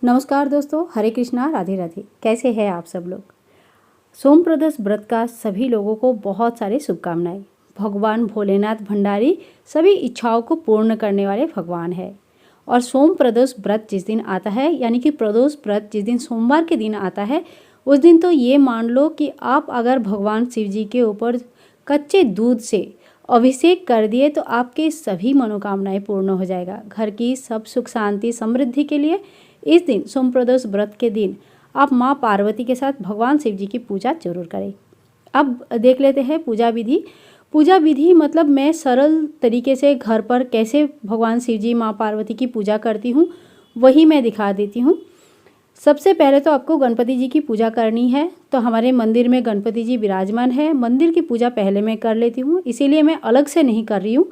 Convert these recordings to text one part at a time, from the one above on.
नमस्कार दोस्तों, हरे कृष्णा, राधे राधे। कैसे हैं आप सब लोग। सोम प्रदोष व्रत का सभी लोगों को बहुत सारी शुभकामनाएं। भगवान भोलेनाथ भंडारी सभी इच्छाओं को पूर्ण करने वाले भगवान है। और सोम प्रदोष व्रत जिस दिन आता है, यानी कि प्रदोष व्रत जिस दिन सोमवार के दिन आता है, उस दिन तो ये मान लो कि आप अगर भगवान शिव जी के ऊपर कच्चे दूध से अभिषेक कर दिए तो आपके सभी मनोकामनाएं पूर्ण हो जाएगा। घर की सब सुख शांति समृद्धि के लिए इस दिन सोम प्रदोष व्रत के दिन आप माँ पार्वती के साथ भगवान शिव जी की पूजा जरूर करें। अब देख लेते हैं पूजा विधि। पूजा विधि मतलब मैं सरल तरीके से घर पर कैसे भगवान शिव जी माँ पार्वती की पूजा करती हूँ वही मैं दिखा देती हूँ। सबसे पहले तो आपको गणपति जी की पूजा करनी है। तो हमारे मंदिर में गणपति जी विराजमान है। मंदिर की पूजा पहले मैं कर लेती हूँ, इसीलिए मैं अलग से नहीं कर रही हूँ।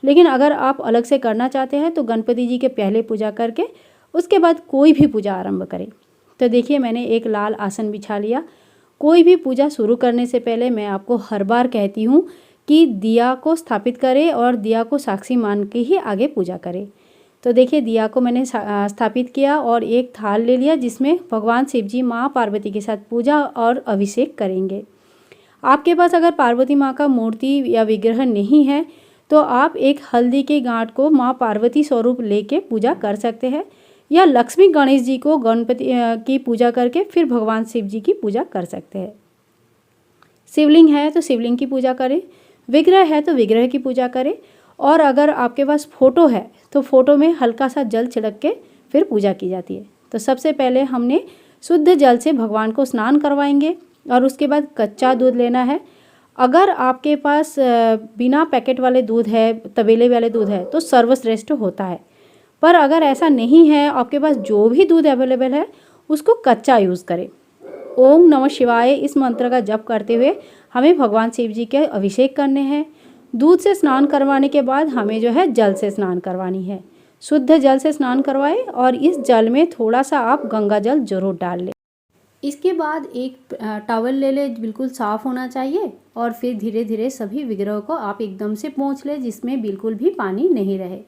लेकिन अगर आप अलग से करना चाहते हैं तो गणपति जी के पहले पूजा करके उसके बाद कोई भी पूजा आरंभ करें। तो देखिए, मैंने एक लाल आसन बिछा लिया। कोई भी पूजा शुरू करने से पहले मैं आपको हर बार कहती हूँ कि दिया को स्थापित करें और दिया को साक्षी मान के ही आगे पूजा करें। तो देखिए, दिया को मैंने स्थापित किया और एक थाल ले लिया जिसमें भगवान शिव जी माँ पार्वती के साथ पूजा और अभिषेक करेंगे। आपके पास अगर पार्वती माँ का मूर्ति या विग्रह नहीं है तो आप एक हल्दी के गांठ को माँ पार्वती स्वरूप लेके पूजा कर सकते हैं, या लक्ष्मी गणेश जी को गणपति की पूजा करके फिर भगवान शिव जी की पूजा कर सकते हैं। शिवलिंग है तो शिवलिंग की पूजा करें, विग्रह है तो विग्रह की पूजा करें, और अगर आपके पास फोटो है तो फोटो में हल्का सा जल छिड़क के फिर पूजा की जाती है। तो सबसे पहले हमने शुद्ध जल से भगवान को स्नान करवाएंगे और उसके बाद कच्चा दूध लेना है। अगर आपके पास बिना पैकेट वाले दूध है, तबेले वाले दूध है तो सर्वश्रेष्ठ होता है। पर अगर ऐसा नहीं है, आपके पास जो भी दूध अवेलेबल है उसको कच्चा यूज़ करें। ओम नमः शिवाय इस मंत्र का जप करते हुए हमें भगवान शिव जी के अभिषेक करने हैं। दूध से स्नान करवाने के बाद हमें जो है जल से स्नान करवानी है। शुद्ध जल से स्नान करवाएं और इस जल में थोड़ा सा आप गंगा जल जरूर डाल लें। इसके बाद एक टॉवल ले ले, बिल्कुल साफ़ होना चाहिए, और फिर धीरे धीरे सभी विग्रह को आप एकदम से पोंछ ले जिसमें बिल्कुल भी पानी नहीं रहे।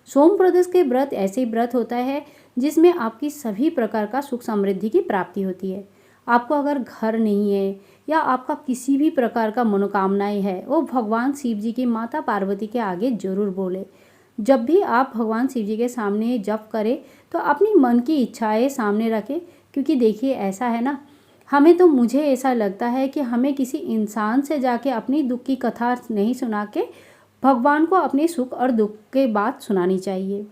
सोम प्रदोष के व्रत ऐसे व्रत होता है जिसमें आपकी सभी प्रकार का सुख समृद्धि की प्राप्ति होती है। आपको अगर घर नहीं है या आपका किसी भी प्रकार का मनोकामनाएं है, वो भगवान शिव जी की माता पार्वती के आगे जरूर बोले। जब भी आप भगवान शिव जी के सामने जप करें तो अपनी मन की इच्छाएं सामने रखें, क्योंकि देखिए ऐसा है ना, मुझे ऐसा लगता है कि हमें किसी इंसान से जाके अपनी दुख की कथा नहीं सुना के भगवान को अपने सुख और दुख के बात सुनानी चाहिए।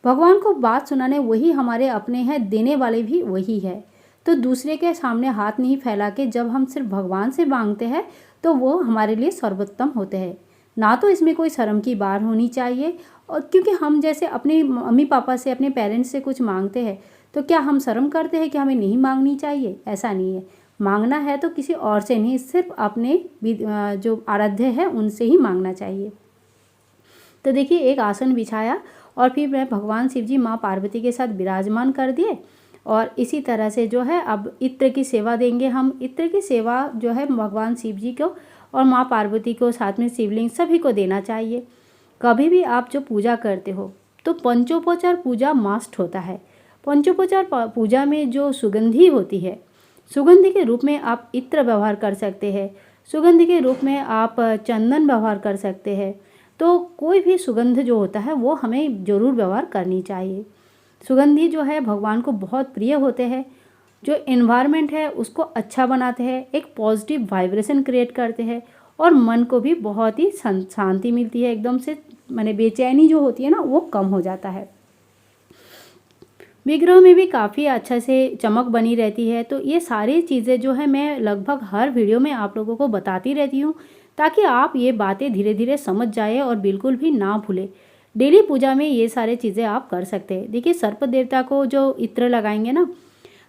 भगवान को बात सुनाने वही हमारे अपने हैं, देने वाले भी वही है। तो दूसरे के सामने हाथ नहीं फैला के जब हम सिर्फ भगवान से मांगते हैं तो वो हमारे लिए सर्वोत्तम होते हैं। ना तो इसमें कोई शर्म की बात होनी चाहिए, और क्योंकि हम जैसे अपने मम्मी पापा से, अपने पेरेंट्स से कुछ मांगते हैं तो क्या हम शर्म करते हैं कि हमें नहीं मांगनी चाहिए? ऐसा नहीं है। मांगना है तो किसी और से नहीं, सिर्फ अपने जो आराध्य है उनसे ही मांगना चाहिए। तो देखिए, एक आसन बिछाया और फिर मैं भगवान शिव जी माँ पार्वती के साथ विराजमान कर दिए, और इसी तरह से जो है अब इत्र की सेवा देंगे हम। इत्र की सेवा जो है भगवान शिव जी को और माँ पार्वती को, साथ में शिवलिंग, सभी को देना चाहिए। कभी भी आप जो पूजा करते हो तो पंचोपचार पूजा मस्ट होता है। पंचोपचार पूजा में जो सुगंधी होती है, सुगंधी के रूप में आप इत्र व्यवहार कर सकते हैं, सुगंधी के रूप में आप चंदन व्यवहार कर सकते हैं। तो कोई भी सुगंध जो होता है वो हमें ज़रूर व्यवहार करनी चाहिए। सुगंधी जो है भगवान को बहुत प्रिय होते हैं, जो एनवायरनमेंट है उसको अच्छा बनाते हैं, एक पॉजिटिव वाइब्रेशन क्रिएट करते हैं, और मन को भी बहुत ही शांति मिलती है। एकदम से बेचैनी जो होती है ना, वो कम हो जाता है। विग्रह में भी काफ़ी अच्छा से चमक बनी रहती है। तो ये सारी चीज़ें जो है मैं लगभग हर वीडियो में आप लोगों को बताती रहती हूँ, ताकि आप ये बातें धीरे धीरे समझ जाए और बिल्कुल भी ना भूले। डेली पूजा में ये सारी चीज़ें आप कर सकते हैं। देखिए, सर्प देवता को जो इत्र लगाएंगे ना,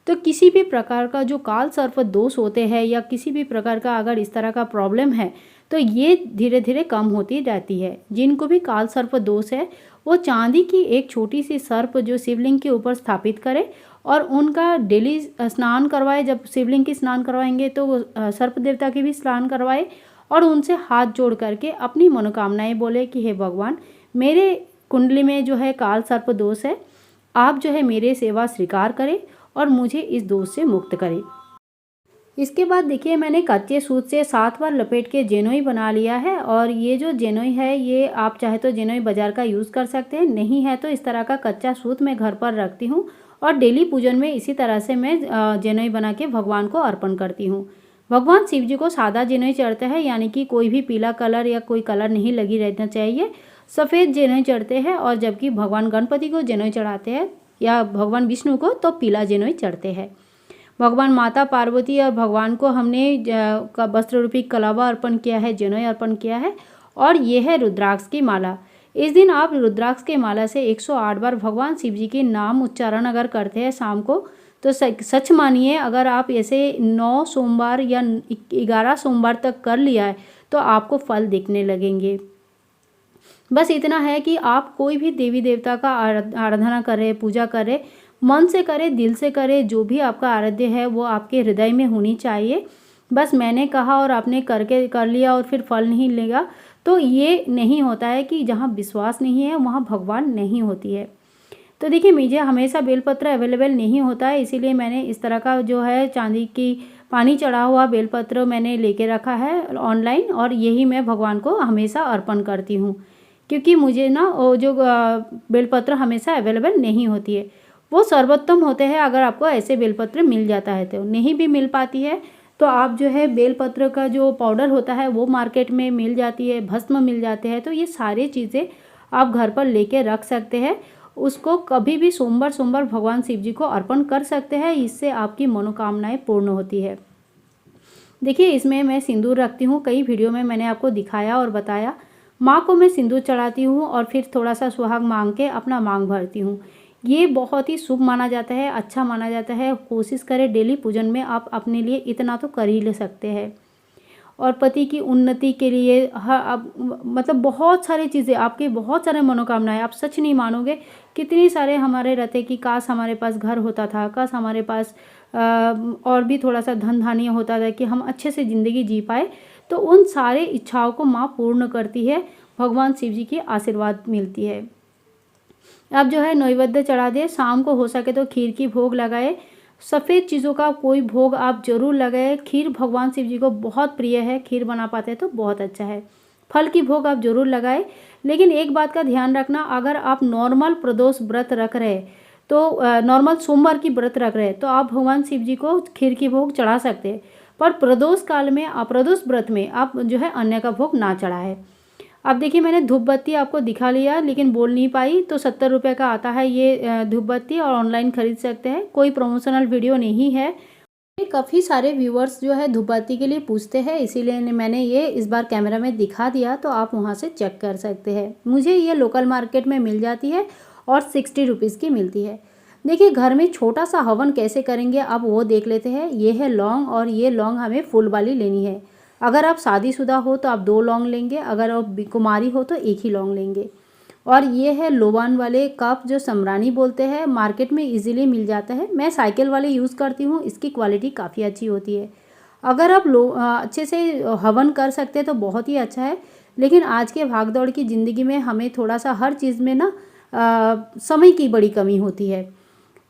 तो किसी भी प्रकार का जो काल सर्प दोष होते हैं या किसी भी प्रकार का अगर इस तरह का प्रॉब्लम है तो ये धीरे धीरे कम होती रहती है। जिनको भी काल सर्प दोष है वो चांदी की एक छोटी सी सर्प जो शिवलिंग के ऊपर स्थापित करें और उनका डेली स्नान करवाए। जब शिवलिंग की स्नान करवाएंगे तो वो सर्प देवता की भी स्नान करवाए, और उनसे हाथ जोड़ करके अपनी मनोकामनाएं बोले कि हे भगवान, मेरे कुंडली में जो है काल सर्प दोष है, आप जो है मेरे सेवा स्वीकार करें और मुझे इस दोष से मुक्त करें। इसके बाद देखिए मैंने कच्चे सूत से 7 बार लपेट के जेनोई बना लिया है। और ये जो जेनोई है ये आप चाहे तो जेनोई बाज़ार का यूज़ कर सकते हैं, नहीं है तो इस तरह का कच्चा सूत मैं घर पर रखती हूँ और डेली पूजन में इसी तरह से मैं जेनोई बना के भगवान को अर्पण करती हूँ। भगवान शिव जी को सादा जेनोई चढ़ते हैं, यानी कि कोई भी पीला कलर या कोई कलर नहीं लगी रहना चाहिए, सफ़ेद जेनोई चढ़ते हैं। और जबकि भगवान गणपति को जेनोई चढ़ाते हैं या भगवान विष्णु को तो पीला जेनोई चढ़ते हैं। भगवान माता पार्वती और भगवान को हमने वस्त्र रूपी कलावा अर्पण किया है, जनेऊ अर्पण किया है। और ये है रुद्राक्ष की माला। इस दिन आप रुद्राक्ष के माला से 108 बार भगवान शिव जी के नाम उच्चारण अगर करते हैं शाम को, तो सच मानिए अगर आप ऐसे 9 सोमवार या 11 सोमवार तक कर लिया है तो आपको फल दिखने लगेंगे। बस इतना है कि आप कोई भी देवी देवता का आराधना करें, पूजा करें, मन से करें, दिल से करें, जो भी आपका आराध्य है वो आपके हृदय में होनी चाहिए। बस मैंने कहा और आपने कर लिया और फिर फल नहीं लेगा, तो ये नहीं होता है कि जहाँ विश्वास नहीं है वहाँ भगवान नहीं होती है। तो देखिए मुझे हमेशा बेलपत्र अवेलेबल नहीं होता है, इसीलिए मैंने इस तरह का जो है चांदी की पानी चढ़ा हुआ बेलपत्र मैंने लेके रखा है ऑनलाइन, और यही मैं भगवान को हमेशा अर्पण करती हूँ, क्योंकि मुझे ना वो जो बेलपत्र हमेशा अवेलेबल नहीं होती है। वो सर्वोत्तम होते हैं अगर आपको ऐसे बेलपत्र मिल जाता है। तो नहीं भी मिल पाती है तो आप जो है बेलपत्र का जो पाउडर होता है वो मार्केट में मिल जाती है, भस्म मिल जाते हैं। तो ये सारी चीज़ें आप घर पर लेके रख सकते हैं, उसको कभी भी सोमवार सोमवार भगवान शिव जी को अर्पण कर सकते हैं, इससे आपकी मनोकामनाएं पूर्ण होती है। देखिए इसमें मैं सिंदूर रखती हूँ, कई वीडियो में मैंने आपको दिखाया और बताया। माँ को मैं सिंदूर चढ़ाती हूँ और फिर थोड़ा सा सुहाग मांग के अपना मांग भरती हूँ। ये बहुत ही शुभ माना जाता है, अच्छा माना जाता है। कोशिश करें डेली पूजन में आप अपने लिए इतना तो कर ही ले सकते हैं। और पति की उन्नति के लिए मतलब बहुत सारी चीज़ें, आपके बहुत सारे मनोकामनाएं, आप सच नहीं मानोगे कितनी सारे हमारे रहते कि काश हमारे पास घर होता था, काश हमारे पास और भी थोड़ा सा धन धान्य होता था कि हम अच्छे से ज़िंदगी जी पाए। तो उन सारे इच्छाओं को माँ पूर्ण करती है, भगवान शिव जी की आशीर्वाद मिलती है। अब जो है नैवेद्य चढ़ा दे, शाम को हो सके तो खीर की भोग लगाए। सफ़ेद चीज़ों का कोई भोग आप जरूर लगाए। खीर भगवान शिव जी को बहुत प्रिय है, खीर बना पाते हैं तो बहुत अच्छा है। फल की भोग आप जरूर लगाए। लेकिन एक बात का ध्यान रखना, अगर आप नॉर्मल प्रदोष व्रत रख रहे तो नॉर्मल सोमवार की व्रत रख रहे तो आप भगवान शिव जी को खीर की भोग चढ़ा सकते हैं, पर प्रदोष काल में प्रदोष व्रत में आप जो है अन्य का भोग ना चढ़ाए। अब देखिए मैंने धूप बत्ती आपको दिखा लिया लेकिन बोल नहीं पाई, तो 70 रुपये का आता है ये धूप बत्ती, और ऑनलाइन खरीद सकते हैं, कोई प्रमोशनल वीडियो नहीं है। काफ़ी सारे व्यूअर्स जो है धूप बत्ती के लिए पूछते हैं, इसीलिए मैंने ये इस बार कैमरा में दिखा दिया, तो आप वहाँ से चेक कर सकते हैं। मुझे ये लोकल मार्केट में मिल जाती है और 60 रुपीज़ की मिलती है। देखिए घर में छोटा सा हवन कैसे करेंगे अब वो देख लेते हैं। ये है लौंग, और ये लौंग हमें फूल वाली लेनी है। अगर आप शादीशुदा हो तो आप 2 लौंग लेंगे, अगर आप कुमारी हो तो 1 ही लौंग लेंगे। और ये है लोबान वाले कप, जो समरानी बोलते हैं, मार्केट में इजीली मिल जाता है। मैं साइकिल वाले यूज़ करती हूँ, इसकी क्वालिटी काफ़ी अच्छी होती है। अगर आप अच्छे से हवन कर सकते हैं तो बहुत ही अच्छा है, लेकिन आज के भागदौड़ की ज़िंदगी में हमें थोड़ा सा हर चीज़ में ना समय की बड़ी कमी होती है।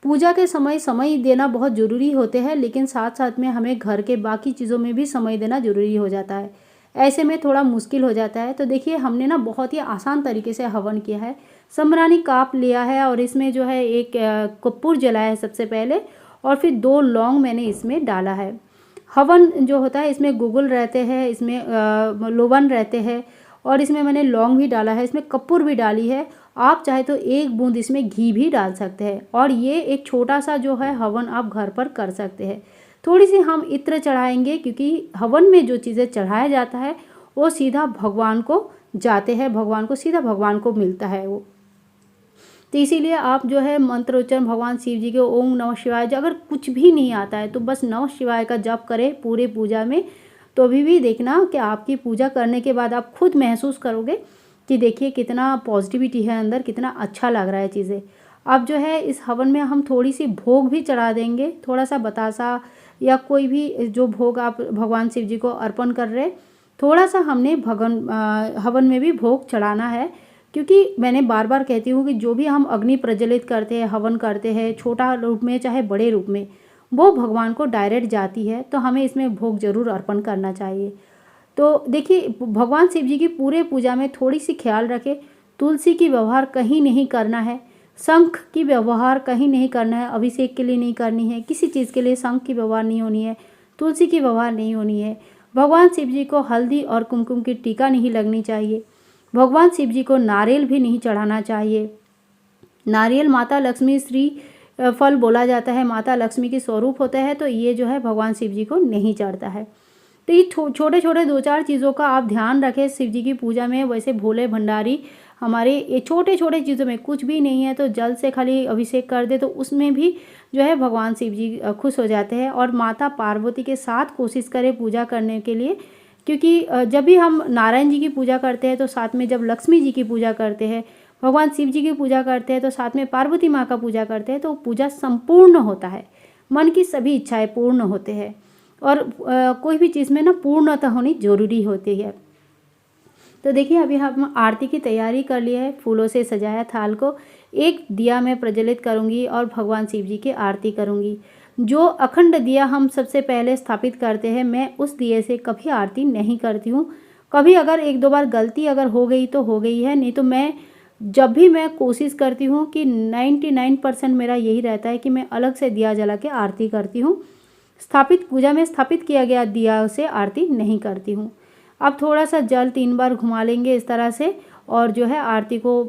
पूजा के समय देना बहुत ज़रूरी होते हैं, लेकिन साथ साथ में हमें घर के बाकी चीज़ों में भी समय देना ज़रूरी हो जाता है। ऐसे में थोड़ा मुश्किल हो जाता है। तो देखिए हमने ना बहुत ही आसान तरीके से हवन किया है। समरानी काप लिया है और इसमें जो है एक कपूर जलाया है सबसे पहले, और फिर 2 लौंग मैंने इसमें डाला है। हवन जो होता है इसमें गुगुल रहते हैं, इसमें लोबन रहते हैं, और इसमें मैंने लौंग भी डाला है, इसमें कपूर भी डाली है। आप चाहे तो 1 बूंद इसमें घी भी डाल सकते हैं, और ये एक छोटा सा जो है हवन आप घर पर कर सकते हैं। थोड़ी सी हम इत्र चढ़ाएंगे, क्योंकि हवन में जो चीज़ें चढ़ाया जाता है वो सीधा भगवान को जाते हैं, भगवान को सीधा भगवान को मिलता है वो। तो इसीलिए आप जो है मंत्रोच्चारण भगवान शिव जी के ओम नमः शिवाय, जो अगर कुछ भी नहीं आता है तो बस नमः शिवाय का जप करें पूरे पूजा में। तो अभी भी देखना कि आपकी पूजा करने के बाद आप खुद महसूस करोगे कि देखिए कितना पॉजिटिविटी है अंदर, कितना अच्छा लग रहा है चीज़ें। अब जो है इस हवन में हम थोड़ी सी भोग भी चढ़ा देंगे, थोड़ा सा बतासा या कोई भी जो भोग आप भगवान शिव जी को अर्पण कर रहे, थोड़ा सा हमने हवन में भी भोग चढ़ाना है। क्योंकि मैंने बार बार कहती हूँ कि जो भी हम अग्नि प्रज्वलित करते हैं, हवन करते हैं, छोटा रूप में चाहे बड़े रूप में, वो भगवान को डायरेक्ट जाती है, तो हमें इसमें भोग जरूर अर्पण करना चाहिए। तो देखिए, भगवान शिव जी की पूरे पूजा में थोड़ी सी ख्याल रखें, तुलसी की व्यवहार कहीं नहीं करना है, शंख की व्यवहार कहीं नहीं करना है, अभिषेक के लिए नहीं करनी है, किसी चीज़ के लिए शंख की व्यवहार नहीं होनी है, तुलसी की व्यवहार नहीं होनी है। भगवान शिव जी को हल्दी और कुमकुम की टीका नहीं लगनी चाहिए। भगवान शिव जी को नारियल भी नहीं चढ़ाना चाहिए। नारियल माता लक्ष्मी श्री फल बोला जाता है, माता लक्ष्मी के स्वरूप होता है, तो ये जो है भगवान शिव जी को नहीं चढ़ता है। तो ये छोटे छोटे 2-4 चीज़ों का आप ध्यान रखें शिव जी की पूजा में। वैसे भोले भंडारी हमारे ये छोटे छोटे चीज़ों में कुछ भी नहीं है तो जल से खाली अभिषेक कर दे तो उसमें भी जो है भगवान शिव जी खुश हो जाते हैं। और माता पार्वती के साथ कोशिश करें पूजा करने के लिए, क्योंकि जब भी हम नारायण जी की पूजा करते हैं तो साथ में जब लक्ष्मी जी की पूजा करते हैं, भगवान शिव जी की पूजा करते हैं तो साथ में पार्वती माँ का पूजा करते हैं, तो पूजा संपूर्ण होता है, मन की सभी इच्छाएं पूर्ण होते हैं। और कोई भी चीज़ में ना पूर्णता होनी जरूरी होती है। तो देखिए, अभी हम आरती की तैयारी कर लिया है, फूलों से सजाया थाल को, एक दिया मैं प्रज्वलित करूंगी और भगवान शिव जी की आरती करूंगी। जो अखंड दिया हम सबसे पहले स्थापित करते हैं, मैं उस दिए से कभी आरती नहीं करती हूँ। कभी अगर 1-2 बार गलती अगर हो गई तो हो गई है, नहीं तो मैं जब भी मैं कोशिश करती हूँ कि 99% मेरा यही रहता है कि मैं अलग से दिया जला के आरती करती हूँ। स्थापित पूजा में स्थापित किया गया दिया से आरती नहीं करती हूँ। अब थोड़ा सा जल 3 बार घुमा लेंगे इस तरह से, और जो है आरती को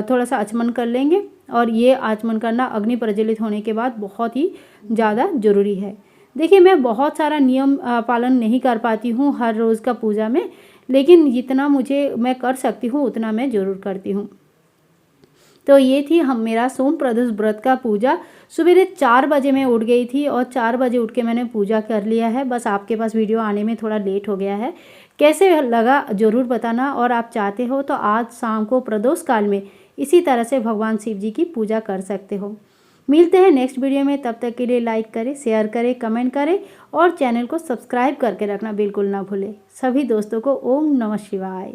थोड़ा सा आचमन कर लेंगे। और ये आचमन करना अग्नि प्रज्वलित होने के बाद बहुत ही ज़्यादा ज़रूरी है। देखिए, मैं बहुत सारा नियम पालन नहीं कर पाती हूँ हर रोज़ का पूजा में, लेकिन जितना मुझे मैं कर सकती हूँ उतना मैं ज़रूर करती हूँ। तो ये थी हम मेरा सोम प्रदोष व्रत का पूजा। सुबह 4 बजे मैं उठ गई थी और 4 बजे उठ के मैंने पूजा कर लिया है। बस आपके पास वीडियो आने में थोड़ा लेट हो गया है। कैसे लगा ज़रूर बताना, और आप चाहते हो तो आज शाम को प्रदोष काल में इसी तरह से भगवान शिव जी की पूजा कर सकते हो। मिलते हैं नेक्स्ट वीडियो में, तब तक के लिए लाइक करें, शेयर करें, कमेंट करें और चैनल को सब्सक्राइब करके रखना बिल्कुल ना भूलें। सभी दोस्तों को ओम नमः शिवाय।